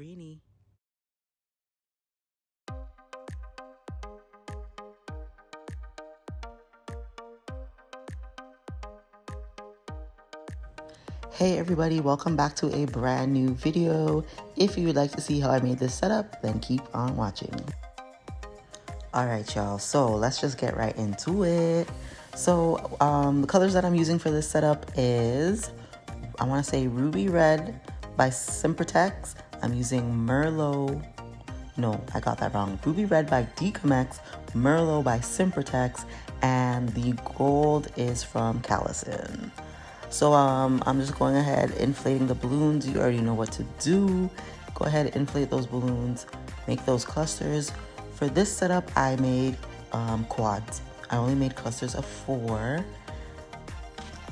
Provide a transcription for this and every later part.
GirlReeny. Hey everybody, welcome back to a brand new video. If you would like to see how I made this setup, then keep on watching. Alright y'all, so let's just get right into it. So the colors that I'm using for this setup is, I want to say Ruby Red by Sempertex. I'm using Merlot. No, I got that wrong. Ruby Red by Decomex, Merlot by Sempertex, and the gold is from Kalisan. So I'm just going ahead, inflating the balloons. You already know what to do. Go ahead, inflate those balloons, make those clusters. For this setup, I made quads. I only made clusters of 4.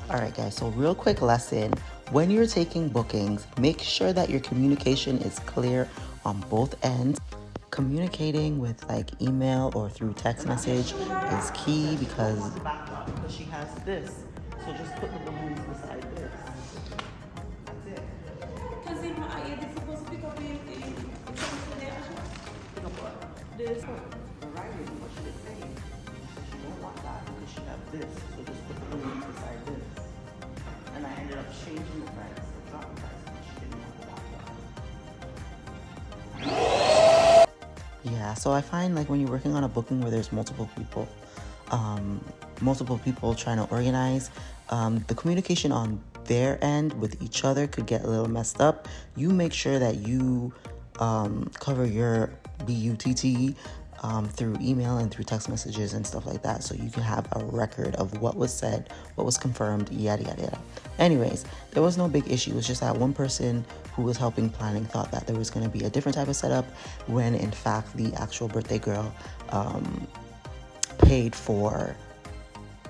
All right, guys, so real quick lesson. When you're taking bookings, make sure that your communication is clear on both ends. Communicating with like email or through text message is key because she has this. So just put the balloons beside this. That's it. Because they're supposed to pick up this. The writing, what she is saying. She don't want that because she has this. So just put the balloons beside this. And I ended up changing the price, the drop price, because she didn't want that. Yeah, so I find like when you're working on a booking where there's multiple people trying to organize, the communication on their end with each other could get a little messed up. You make sure that you cover your BUTT through email and through text messages and stuff like that, so you can have a record of what was said, what was confirmed, yada yada yada. Anyways, there was no big issue. It was just that one person who was helping planning thought that there was going to be a different type of setup, when in fact the actual birthday girl paid for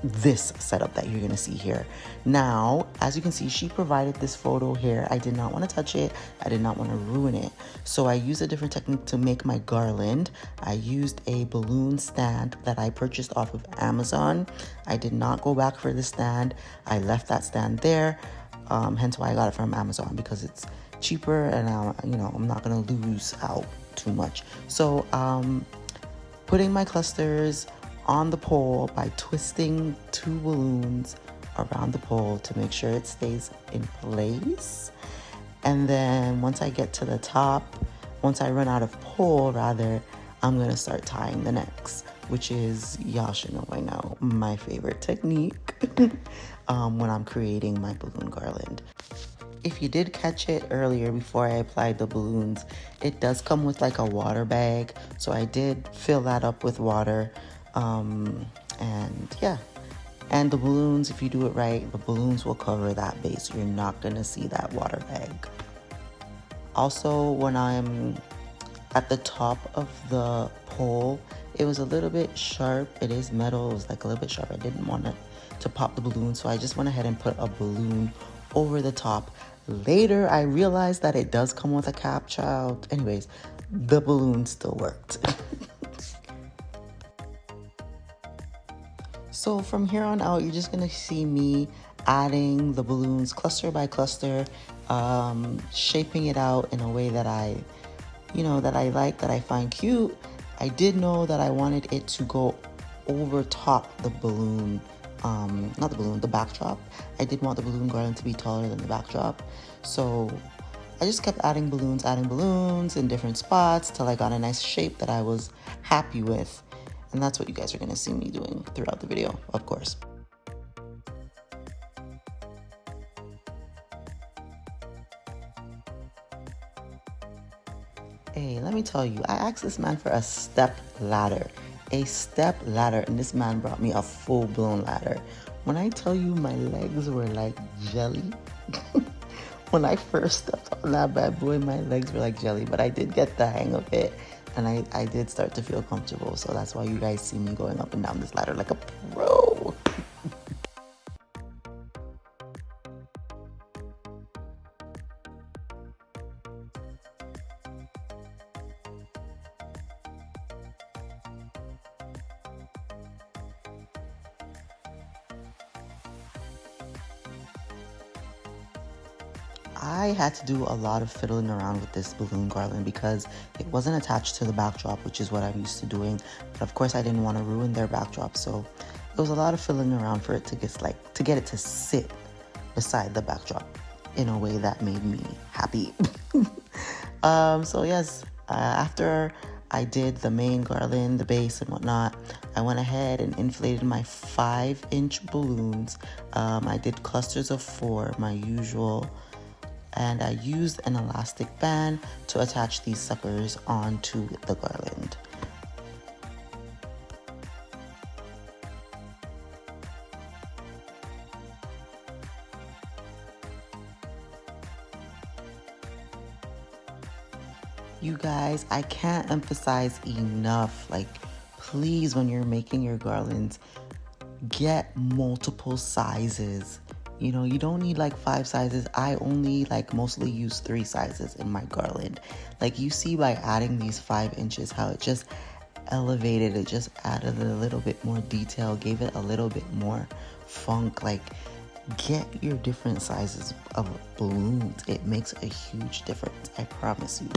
this setup that you're gonna see here. Now, as you can see, she provided this photo here. I did not want to touch it. I did not want to ruin it. So I used a different technique to make my garland. I used a balloon stand that I purchased off of Amazon. I did not go back for the stand. I left that stand there. Hence why I got it from Amazon, because it's cheaper and I'm not gonna lose out too much. So putting my clusters on the pole by twisting 2 balloons around the pole to make sure it stays in place. And then once I get to the top, once I run out of pole rather, I'm gonna start tying the necks, which is, y'all should know by now, my favorite technique when I'm creating my balloon garland. If you did catch it earlier before I applied the balloons, it does come with like a water bag. So I did fill that up with water. And yeah, and the balloons, if you do it right, the balloons will cover that base. You're not gonna see that water bag. Also, when I'm at the top of the pole, it was a little bit sharp. It is metal, it was like a little bit sharp. I didn't want it to pop the balloon, so I just went ahead and put a balloon over the top. Later, I realized that it does come with a cap, child. Anyways, the balloon still worked. So from here on out, you're just gonna see me adding the balloons cluster by cluster, shaping it out in a way that I like, that I find cute. I did know that I wanted it to go over top the balloon, not the balloon, the backdrop. I did want the balloon garland to be taller than the backdrop. So I just kept adding balloons in different spots till I got a nice shape that I was happy with. And that's what you guys are going to see me doing throughout the video, of course. Hey, let me tell you, I asked this man for a step ladder. And this man brought me a full-blown ladder. When I tell you my legs were like jelly, when I first stepped on that bad boy, my legs were like jelly, but I did get the hang of it. And I did start to feel comfortable. So that's why you guys see me going up and down this ladder like a pro. I had to do a lot of fiddling around with this balloon garland because it wasn't attached to the backdrop, which is what I'm used to doing. But of course I didn't want to ruin their backdrop, so it was a lot of fiddling around for it to get it to sit beside the backdrop in a way that made me happy. So yes, after I did the main garland, the base and whatnot, I went ahead and inflated my 5-inch balloons. I did clusters of 4, my usual, and I used an elastic band to attach these suckers onto the garland. You guys, I can't emphasize enough, like, please, when you're making your garlands, get multiple sizes. You know, you don't need like 5 sizes. I only like mostly use 3 sizes in my garland. Like, you see by adding these 5 inches how it just elevated, it just added a little bit more detail, gave it a little bit more funk. Like, get your different sizes of balloons. It makes a huge difference, I promise you.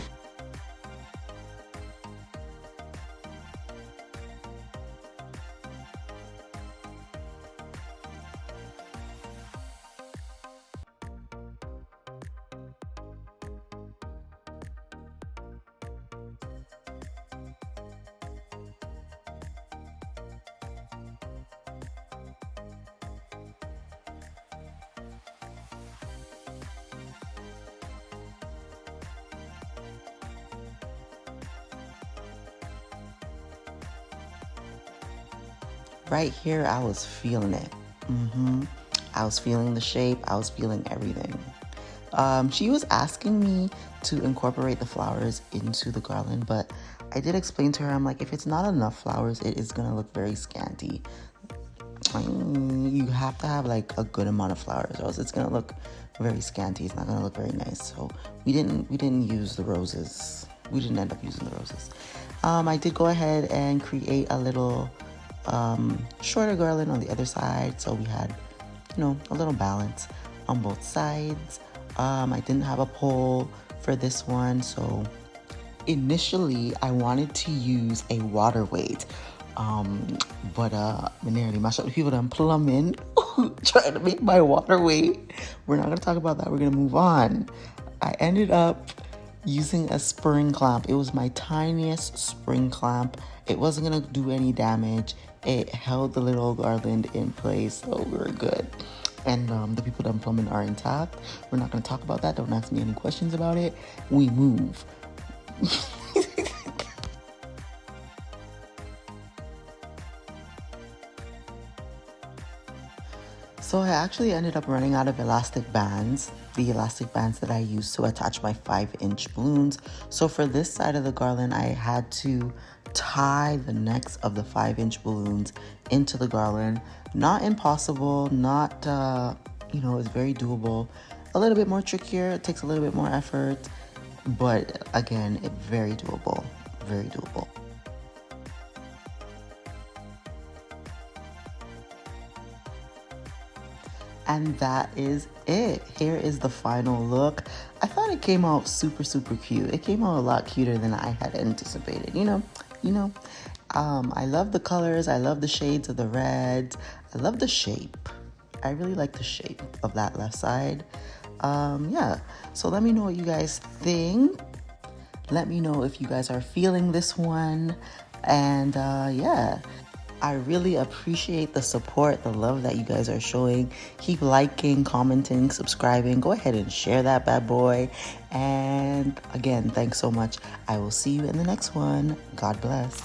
Right here, I was feeling it. I was feeling the shape. I was feeling everything. She was asking me to incorporate the flowers into the garland, but I did explain to her, I'm like, if it's not enough flowers, it is gonna look very scanty. You have to have like a good amount of flowers, or else it's gonna look very scanty. It's not gonna look very nice. So we didn't use the roses. We didn't end up using the roses. I did go ahead and create a little shorter garland on the other side, so we had, you know, a little balance on both sides. I didn't have a pole for this one, so initially I wanted to use a water weight, but I nearly mashed up the people that I'm plumbing trying to make my water weight. We're not gonna talk about that. We're gonna move on. I ended up using a spring clamp. It was my tiniest spring clamp. It wasn't gonna do any damage. It held the little garland in place, so we were good. And the people that I'm plumbing are intact. We're not gonna talk about that. Don't ask me any questions about it. We move. So I actually ended up running out of elastic bands, the elastic bands that I used to attach my 5-inch balloons. So for this side of the garland, I had to tie the necks of the 5-inch balloons into the garland. Not impossible, not, you know, it's very doable. A little bit more trickier, it takes a little bit more effort, but again, it's very doable, very doable. And that is it. Here is the final look. I thought it came out super, super cute. It came out a lot cuter than I had anticipated, you know. I love the colors. I love the shades of the reds. I love the shape. I really like the shape of that left side. Yeah, so let me know what you guys think. Let me know if you guys are feeling this one. And yeah. I really appreciate the support, the love that you guys are showing. Keep liking, commenting, subscribing. Go ahead and share that bad boy. And again, thanks so much. I will see you in the next one. God bless.